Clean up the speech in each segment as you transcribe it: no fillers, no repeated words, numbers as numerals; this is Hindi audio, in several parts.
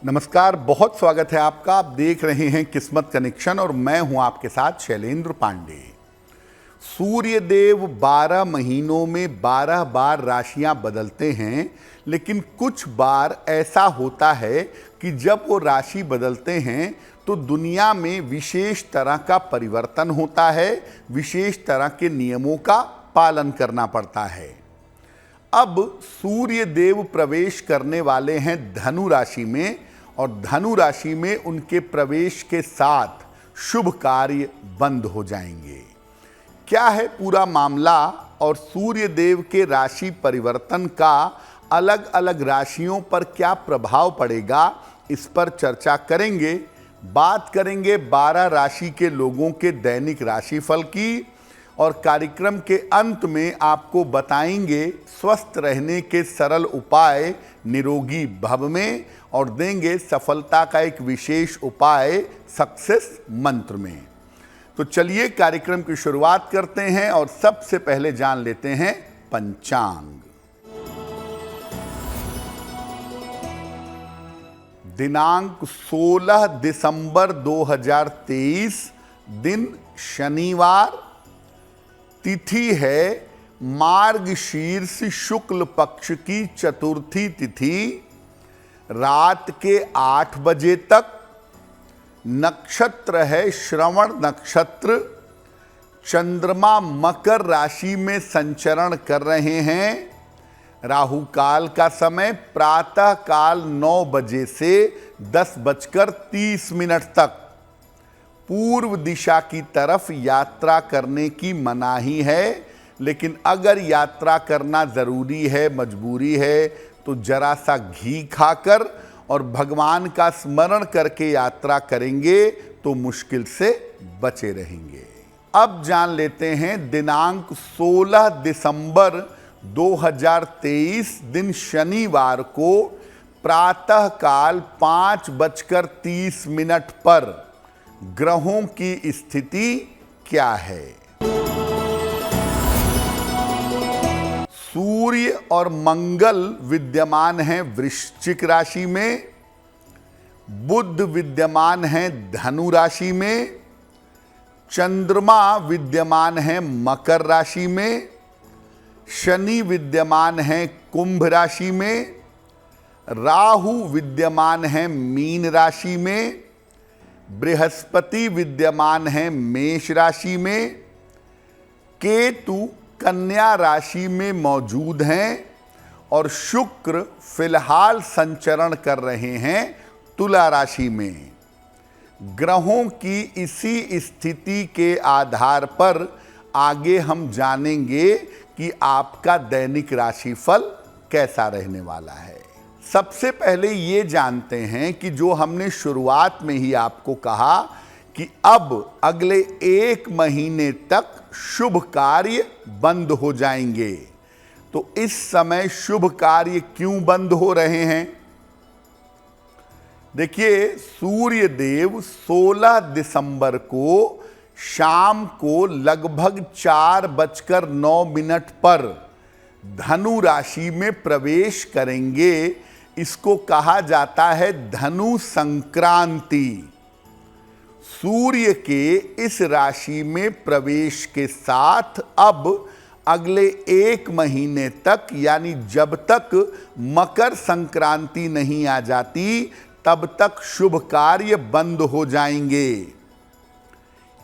नमस्कार, बहुत स्वागत है आपका। आप देख रहे हैं किस्मत कनेक्शन और मैं हूं आपके साथ शैलेंद्र पांडे। सूर्य देव 12 महीनों में 12 बार राशियां बदलते हैं, लेकिन कुछ बार ऐसा होता है कि जब वो राशि बदलते हैं तो दुनिया में विशेष तरह का परिवर्तन होता है, विशेष तरह के नियमों का पालन करना पड़ता है। अब सूर्य देव प्रवेश करने वाले हैं धनु राशि में और धनु राशि में उनके प्रवेश के साथ शुभ कार्य बंद हो जाएंगे। क्या है पूरा मामला और सूर्य देव के राशि परिवर्तन का अलग अलग राशियों पर क्या प्रभाव पड़ेगा, इस पर चर्चा करेंगे। बात करेंगे 12 राशि के लोगों के दैनिक राशिफल की और कार्यक्रम के अंत में आपको बताएंगे स्वस्थ रहने के सरल उपाय निरोगी भव में और देंगे सफलता का एक विशेष उपाय सक्सेस मंत्र में। तो चलिए कार्यक्रम की शुरुआत करते हैं और सबसे पहले जान लेते हैं पंचांग। दिनांक 16 दिसंबर 2023, दिन शनिवार, तिथि है मार्गशीर्ष शुक्ल पक्ष की चतुर्थी तिथि, रात के 8 बजे तक। नक्षत्र है श्रवण नक्षत्र। चंद्रमा मकर राशि में संचरण कर रहे हैं। राहु काल का समय प्रातः काल 9 बजे से 10:30 तक। पूर्व दिशा की तरफ यात्रा करने की मनाही है, लेकिन अगर यात्रा करना ज़रूरी है, मजबूरी है, तो जरा सा घी खाकर और भगवान का स्मरण करके यात्रा करेंगे तो मुश्किल से बचे रहेंगे। अब जान लेते हैं दिनांक 16 दिसंबर 2023, दिन शनिवार को प्रातः काल 5:30 पर ग्रहों की स्थिति क्या है। सूर्य और मंगल विद्यमान हैं वृश्चिक राशि में, बुध विद्यमान हैं धनु राशि में, चंद्रमा विद्यमान हैं मकर राशि में, शनि विद्यमान हैं कुंभ राशि में, राहु विद्यमान हैं मीन राशि में, बृहस्पति विद्यमान हैं मेष राशि में, केतु कन्या राशि में मौजूद हैं और शुक्र फिलहाल संचरण कर रहे हैं तुला राशि में। ग्रहों की इसी स्थिति के आधार पर आगे हम जानेंगे कि आपका दैनिक राशिफल कैसा रहने वाला है। सबसे पहले ये जानते हैं कि जो हमने शुरुआत में ही आपको कहा कि अब अगले 1 महीने तक शुभ कार्य बंद हो जाएंगे, तो इस समय शुभ कार्य क्यों बंद हो रहे हैं? देखिए, सूर्य देव 16 दिसंबर को शाम को लगभग 4:09 पर धनु राशि में प्रवेश करेंगे। इसको कहा जाता है धनु संक्रांति। सूर्य के इस राशि में प्रवेश के साथ अब अगले 1 महीने तक, यानी जब तक मकर संक्रांति नहीं आ जाती तब तक शुभ कार्य बंद हो जाएंगे।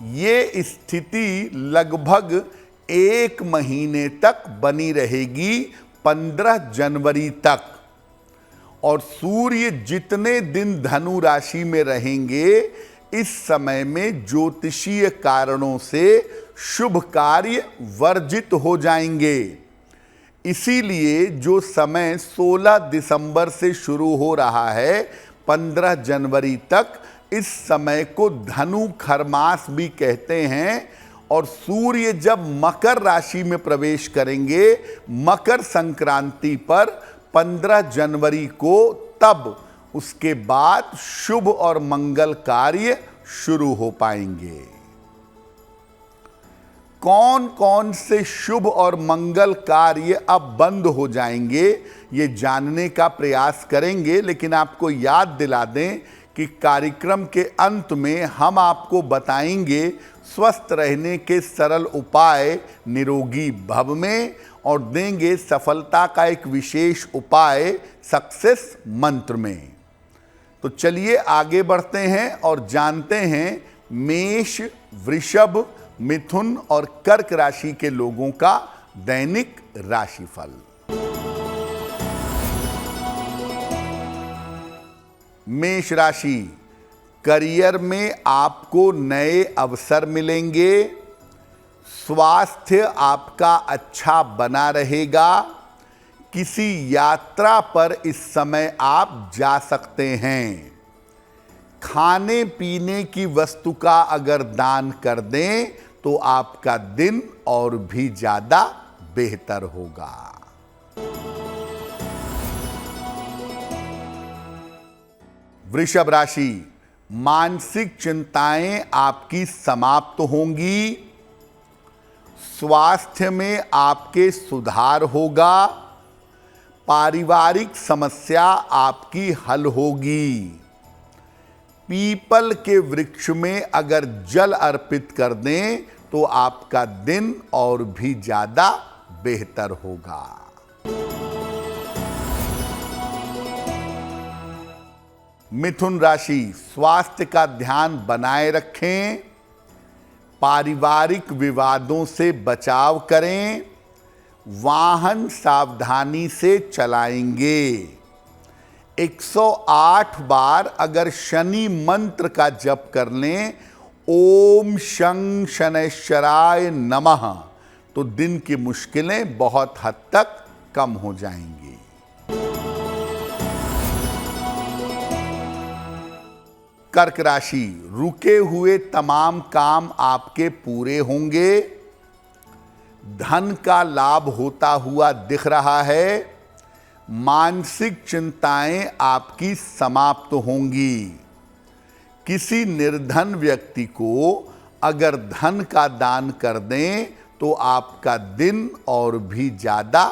ये स्थिति लगभग 1 महीने तक बनी रहेगी, 15 जनवरी तक। और सूर्य जितने दिन धनु राशि में रहेंगे, इस समय में ज्योतिषीय कारणों से शुभ कार्य वर्जित हो जाएंगे। इसीलिए जो समय 16 दिसंबर से शुरू हो रहा है 15 जनवरी तक, इस समय को धनु खरमास भी कहते हैं। और सूर्य जब मकर राशि में प्रवेश करेंगे मकर संक्रांति पर 15 जनवरी को, तब उसके बाद शुभ और मंगल कार्य शुरू हो पाएंगे। कौन कौन से शुभ और मंगल कार्य अब बंद हो जाएंगे, ये जानने का प्रयास करेंगे। लेकिन आपको याद दिला दें कि कार्यक्रम के अंत में हम आपको बताएंगे स्वस्थ रहने के सरल उपाय निरोगी भव में, और देंगे सफलता का एक विशेष उपाय सक्सेस मंत्र में। तो चलिए आगे बढ़ते हैं और जानते हैं मेष, वृषभ, मिथुन और कर्क राशि के लोगों का दैनिक राशिफल। मेष राशि, करियर में आपको नए अवसर मिलेंगे। स्वास्थ्य आपका अच्छा बना रहेगा। किसी यात्रा पर इस समय आप जा सकते हैं। खाने पीने की वस्तु का अगर दान कर दें तो आपका दिन और भी ज्यादा बेहतर होगा। वृषभ राशि, मानसिक चिंताएं आपकी समाप्त होंगी। स्वास्थ्य में आपके सुधार होगा। पारिवारिक समस्या आपकी हल होगी। पीपल के वृक्ष में अगर जल अर्पित कर दें तो आपका दिन और भी ज्यादा बेहतर होगा। मिथुन राशि, स्वास्थ्य का ध्यान बनाए रखें। पारिवारिक विवादों से बचाव करें। वाहन सावधानी से चलाएंगे। 108 बार अगर शनि मंत्र का जप कर लें, ओम शं शनैश्चराय नमः, तो दिन की मुश्किलें बहुत हद तक कम हो जाएंगी। कर्क राशि, रुके हुए तमाम काम आपके पूरे होंगे। धन का लाभ होता हुआ दिख रहा है। मानसिक चिंताएं आपकी समाप्त होंगी। किसी निर्धन व्यक्ति को अगर धन का दान कर दें तो आपका दिन और भी ज्यादा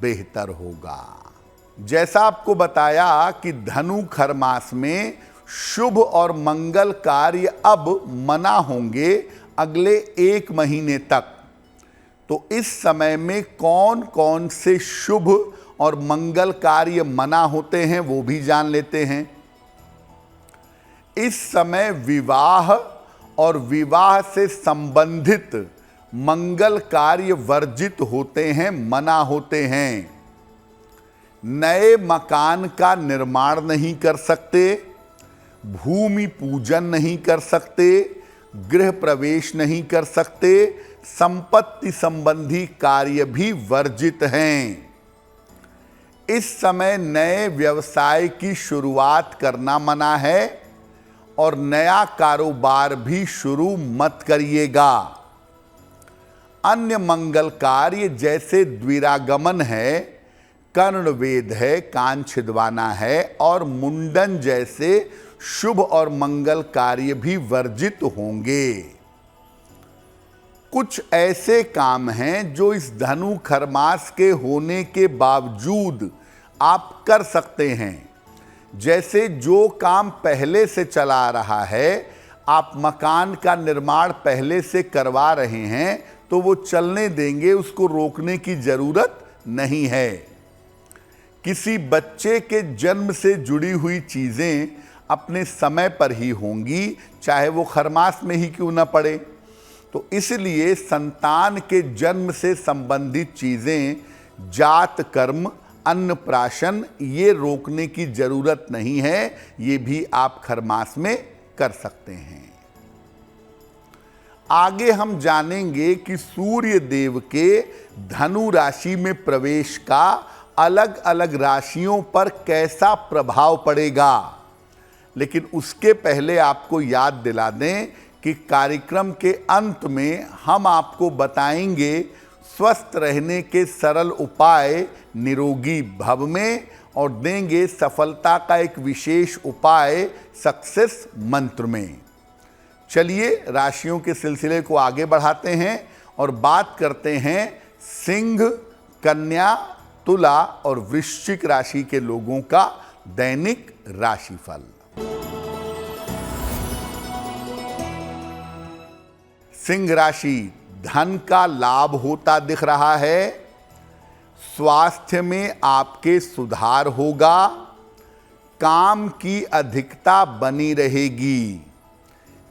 बेहतर होगा। जैसा आपको बताया कि धनु खर मास में शुभ और मंगल कार्य अब मना होंगे अगले 1 महीने तक। तो इस समय में कौन कौन से शुभ और मंगल कार्य मना होते हैं वो भी जान लेते हैं। इस समय विवाह और विवाह से संबंधित मंगल कार्य वर्जित होते हैं, मना होते हैं। नए मकान का निर्माण नहीं कर सकते। भूमि पूजन नहीं कर सकते। गृह प्रवेश नहीं कर सकते। संपत्ति संबंधी कार्य भी वर्जित हैं। इस समय नए व्यवसाय की शुरुआत करना मना है और नया कारोबार भी शुरू मत करिएगा। अन्य मंगल कार्य जैसे द्विरागमन है, कर्णवेद है, कान छिदवाना है और मुंडन जैसे शुभ और मंगल कार्य भी वर्जित होंगे। कुछ ऐसे काम हैं जो इस धनु खर मास के होने के बावजूद आप कर सकते हैं। जैसे जो काम पहले से चला आ रहा है, आप मकान का निर्माण पहले से करवा रहे हैं तो वो चलने देंगे, उसको रोकने की जरूरत नहीं है। किसी बच्चे के जन्म से जुड़ी हुई चीजें अपने समय पर ही होंगी, चाहे वो खरमास में ही क्यों ना पड़े। तो इसलिए संतान के जन्म से संबंधित चीजें, जात कर्म, अन्नप्राशन, ये रोकने की जरूरत नहीं है। ये भी आप खरमास में कर सकते हैं। आगे हम जानेंगे कि सूर्य देव के धनु राशि में प्रवेश का अलग अलग राशियों पर कैसा प्रभाव पड़ेगा। लेकिन उसके पहले आपको याद दिला दें कि कार्यक्रम के अंत में हम आपको बताएंगे स्वस्थ रहने के सरल उपाय निरोगी भव में, और देंगे सफलता का एक विशेष उपाय सक्सेस मंत्र में। चलिए राशियों के सिलसिले को आगे बढ़ाते हैं और बात करते हैं सिंह, कन्या, तुला और वृश्चिक राशि के लोगों का दैनिक राशिफल। सिंह राशि, धन का लाभ होता दिख रहा है। स्वास्थ्य में आपके सुधार होगा। काम की अधिकता बनी रहेगी।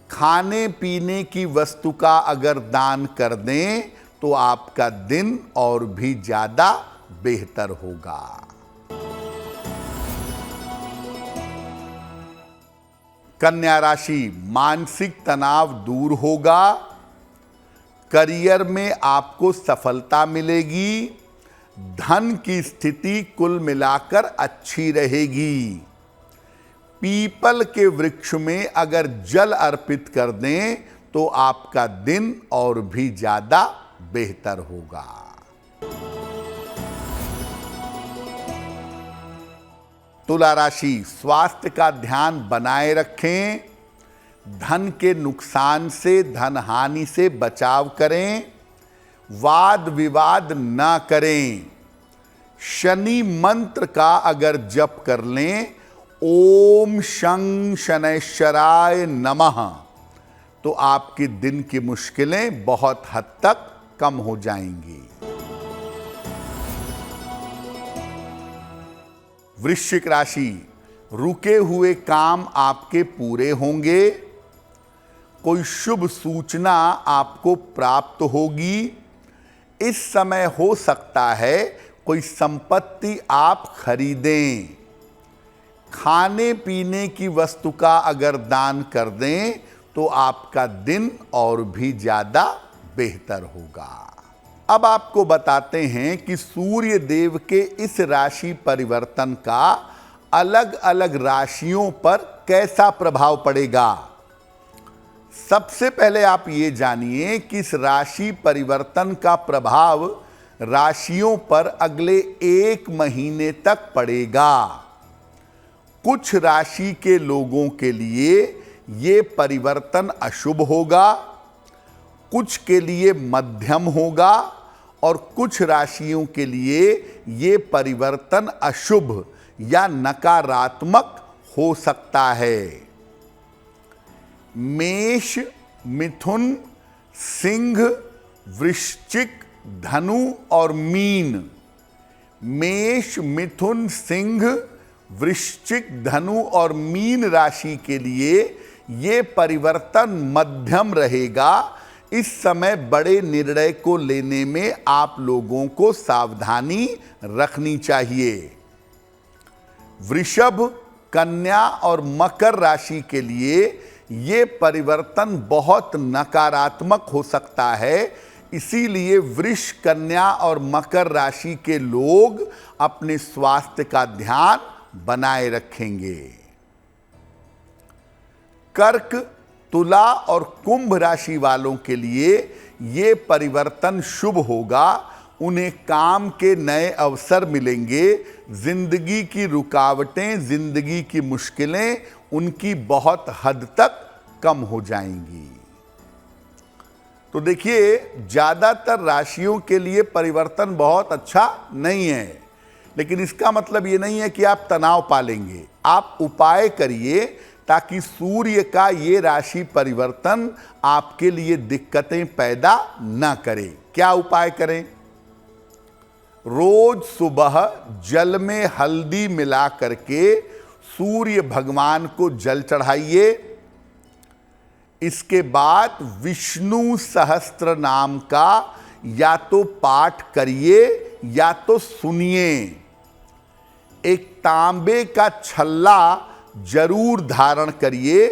खाने पीने की वस्तु का अगर दान कर दें तो आपका दिन और भी ज्यादा बेहतर होगा। कन्या राशि, मानसिक तनाव दूर होगा। करियर में आपको सफलता मिलेगी। धन की स्थिति कुल मिलाकर अच्छी रहेगी। पीपल के वृक्ष में अगर जल अर्पित कर दें तो आपका दिन और भी ज्यादा बेहतर होगा। तुला राशि, स्वास्थ्य का ध्यान बनाए रखें। धन के नुकसान से, धन हानि से बचाव करें। वाद विवाद न करें। शनि मंत्र का अगर जप कर लें, ओम शं शनैश्चराय नमः, तो आपकी दिन की मुश्किलें बहुत हद तक कम हो जाएंगी। वृश्चिक राशि, रुके हुए काम आपके पूरे होंगे। कोई शुभ सूचना आपको प्राप्त होगी। इस समय हो सकता है कोई संपत्ति आप खरीदें। खाने पीने की वस्तु का अगर दान कर दें तो आपका दिन और भी ज्यादा बेहतर होगा। अब आपको बताते हैं कि सूर्य देव के इस राशि परिवर्तन का अलग अलग राशियों पर कैसा प्रभाव पड़ेगा। सबसे पहले आप ये जानिए कि इस राशि परिवर्तन का प्रभाव राशियों पर अगले 1 महीने तक पड़ेगा। कुछ राशि के लोगों के लिए ये परिवर्तन अशुभ होगा, कुछ के लिए मध्यम होगा और कुछ राशियों के लिए ये परिवर्तन अशुभ या नकारात्मक हो सकता है। मेष, मिथुन, सिंह, वृश्चिक, धनु और मीन। मेष, मिथुन, सिंह, वृश्चिक, धनु और मीन राशि के लिए ये परिवर्तन मध्यम रहेगा। इस समय बड़े निर्णय को लेने में आप लोगों को सावधानी रखनी चाहिए। वृषभ, कन्या और मकर राशि के लिए ये परिवर्तन बहुत नकारात्मक हो सकता है। इसीलिए वृष, कन्या और मकर राशि के लोग अपने स्वास्थ्य का ध्यान बनाए रखेंगे। कर्क, तुला और कुंभ राशि वालों के लिए ये परिवर्तन शुभ होगा। उन्हें काम के नए अवसर मिलेंगे। जिंदगी की रुकावटें, जिंदगी की मुश्किलें उनकी बहुत हद तक कम हो जाएंगी। तो देखिए, ज्यादातर राशियों के लिए परिवर्तन बहुत अच्छा नहीं है, लेकिन इसका मतलब ये नहीं है कि आप तनाव पालेंगे। आप उपाय करिए ताकि सूर्य का ये राशि परिवर्तन आपके लिए दिक्कतें पैदा न करे। क्या उपाय करें? रोज सुबह जल में हल्दी मिला करके सूर्य भगवान को जल चढ़ाइए। इसके बाद विष्णु सहस्त्र नाम का या तो पाठ करिए या तो सुनिए। एक तांबे का छल्ला जरूर धारण करिए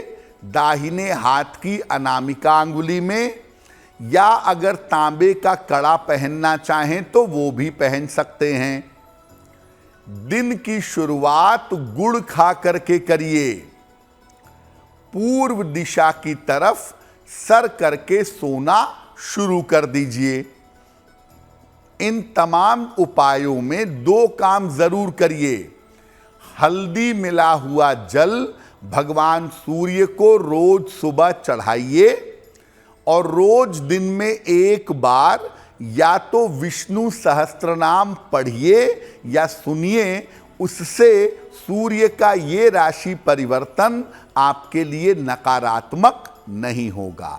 दाहिने हाथ की अनामिका अंगुली में, या अगर तांबे का कड़ा पहनना चाहें तो वो भी पहन सकते हैं। दिन की शुरुआत गुड़ खा करके करिए। पूर्व दिशा की तरफ सर करके सोना शुरू कर दीजिए। इन तमाम उपायों में 2 काम जरूर करिए। हल्दी मिला हुआ जल भगवान सूर्य को रोज सुबह चढ़ाइए और रोज दिन में एक बार या तो विष्णु सहस्त्रनाम पढ़िए या सुनिए, उससे सूर्य का ये राशि परिवर्तन आपके लिए नकारात्मक नहीं होगा।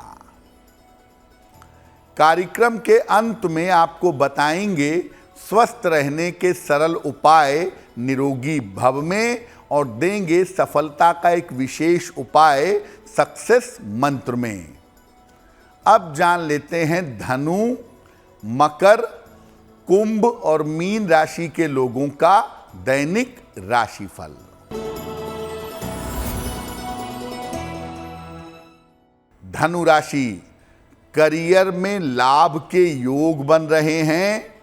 कार्यक्रम के अंत में आपको बताएंगे स्वस्थ रहने के सरल उपाय निरोगी भव में, और देंगे सफलता का एक विशेष उपाय सक्सेस मंत्र में। अब जान लेते हैं धनु, मकर, कुंभ और मीन राशि के लोगों का दैनिक राशिफल। धनु राशि, करियर में लाभ के योग बन रहे हैं।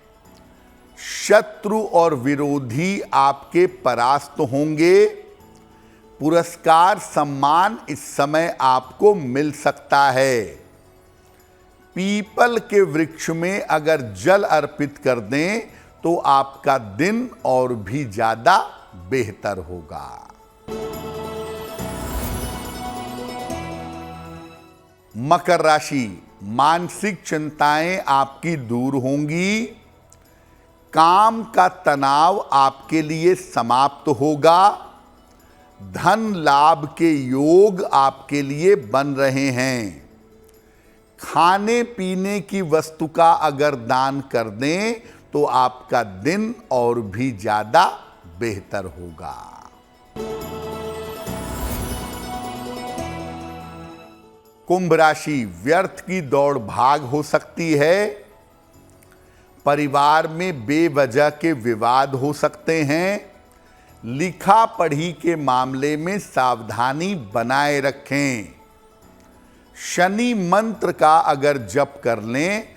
शत्रु और विरोधी आपके परास्त होंगे। पुरस्कार सम्मान इस समय आपको मिल सकता है। पीपल के वृक्ष में अगर जल अर्पित कर दें तो आपका दिन और भी ज्यादा बेहतर होगा। मकर राशि, मानसिक चिंताएं आपकी दूर होंगी। काम का तनाव आपके लिए समाप्त होगा। धन लाभ के योग आपके लिए बन रहे हैं। खाने पीने की वस्तु का अगर दान कर दें तो आपका दिन और भी ज्यादा बेहतर होगा। कुंभ राशि, व्यर्थ की दौड़ भाग हो सकती है। परिवार में बेवजह के विवाद हो सकते हैं। लिखा पढ़ी के मामले में सावधानी बनाए रखें। शनि मंत्र का अगर जप कर लें,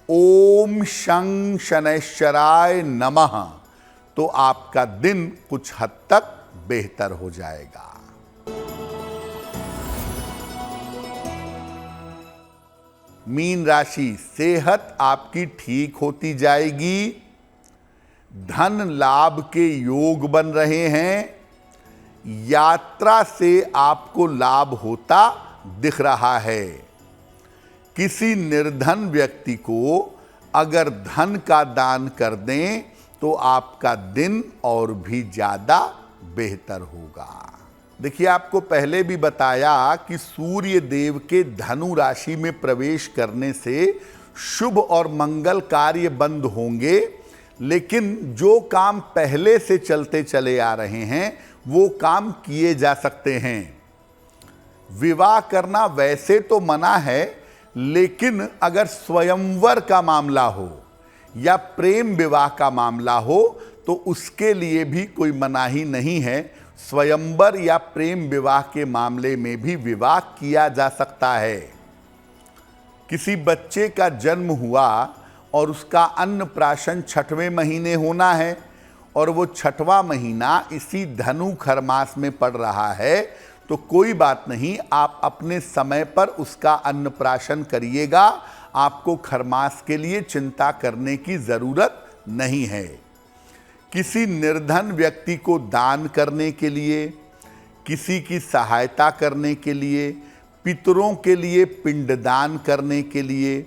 ओम शं शनैश्चराय नमः, तो आपका दिन कुछ हद तक बेहतर हो जाएगा। मीन राशि, सेहत आपकी ठीक होती जाएगी। धन लाभ के योग बन रहे हैं। यात्रा से आपको लाभ होता दिख रहा है। किसी निर्धन व्यक्ति को अगर धन का दान कर दें तो आपका दिन और भी ज्यादा बेहतर होगा। देखिए, आपको पहले भी बताया कि सूर्य देव के धनु राशि में प्रवेश करने से शुभ और मंगल कार्य बंद होंगे, लेकिन जो काम पहले से चलते चले आ रहे हैं वो काम किए जा सकते हैं। विवाह करना वैसे तो मना है, लेकिन अगर स्वयंवर का मामला हो या प्रेम विवाह का मामला हो तो उसके लिए भी कोई मनाही नहीं है। स्वयंवर या प्रेम विवाह के मामले में भी विवाह किया जा सकता है। किसी बच्चे का जन्म हुआ और उसका अन्नप्राशन 6वें महीने होना है और वो 6वां महीना इसी धनु खरमास में पड़ रहा है, तो कोई बात नहीं, आप अपने समय पर उसका अन्नप्राशन करिएगा। आपको खरमास के लिए चिंता करने की जरूरत नहीं है। किसी निर्धन व्यक्ति को दान करने के लिए, किसी की सहायता करने के लिए, पितरों के लिए पिंडदान करने के लिए,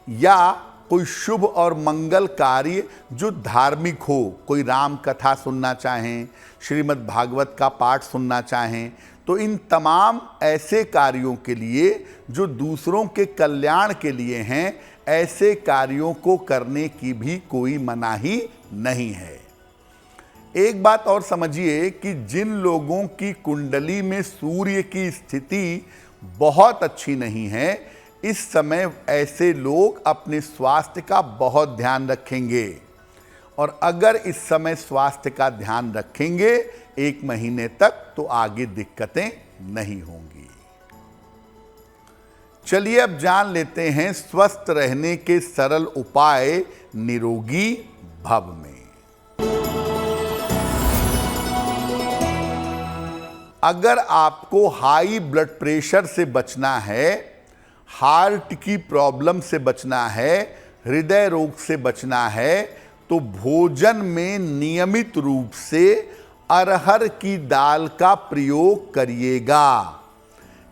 या कोई शुभ और मंगल कार्य जो धार्मिक हो, कोई राम कथा सुनना चाहें, श्रीमद् भागवत का पाठ सुनना चाहें, तो इन तमाम ऐसे कार्यों के लिए जो दूसरों के कल्याण के लिए हैं, ऐसे कार्यों को करने की भी कोई मनाही नहीं है। एक बात और समझिए कि जिन लोगों की कुंडली में सूर्य की स्थिति बहुत अच्छी नहीं है, इस समय ऐसे लोग अपने स्वास्थ्य का बहुत ध्यान रखेंगे, और अगर इस समय स्वास्थ्य का ध्यान रखेंगे 1 महीने तक, तो आगे दिक्कतें नहीं होंगी। चलिए अब जान लेते हैं स्वस्थ रहने के सरल उपाय निरोगी भव में। अगर आपको हाई ब्लड प्रेशर से बचना है, हार्ट की प्रॉब्लम से बचना है, हृदय रोग से बचना है, तो भोजन में नियमित रूप से अरहर की दाल का प्रयोग करिएगा।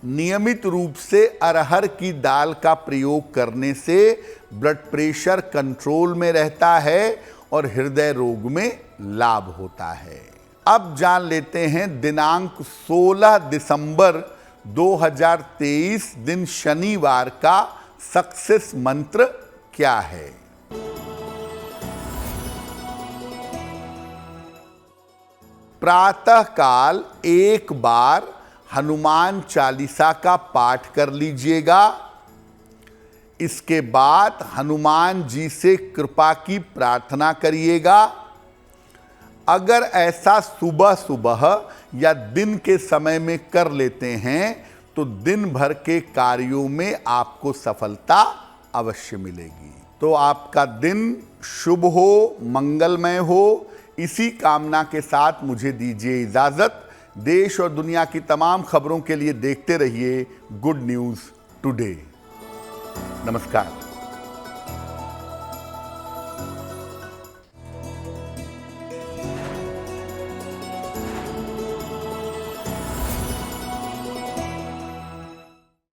नियमित रूप से अरहर की दाल का प्रयोग करने से ब्लड प्रेशर कंट्रोल में रहता है और हृदय रोग में लाभ होता है। अब जान लेते हैं दिनांक 16 दिसंबर 2023 दिन शनिवार का सक्सेस मंत्र क्या है। प्रातः काल एक बार हनुमान चालीसा का पाठ कर लीजिएगा। इसके बाद हनुमान जी से कृपा की प्रार्थना करिएगा। अगर ऐसा सुबह सुबह या दिन के समय में कर लेते हैं तो दिन भर के कार्यों में आपको सफलता अवश्य मिलेगी। तो आपका दिन शुभ हो, मंगलमय हो, इसी कामना के साथ मुझे दीजिए इजाजत। देश और दुनिया की तमाम खबरों के लिए देखते रहिए गुड न्यूज़ टुडे। नमस्कार।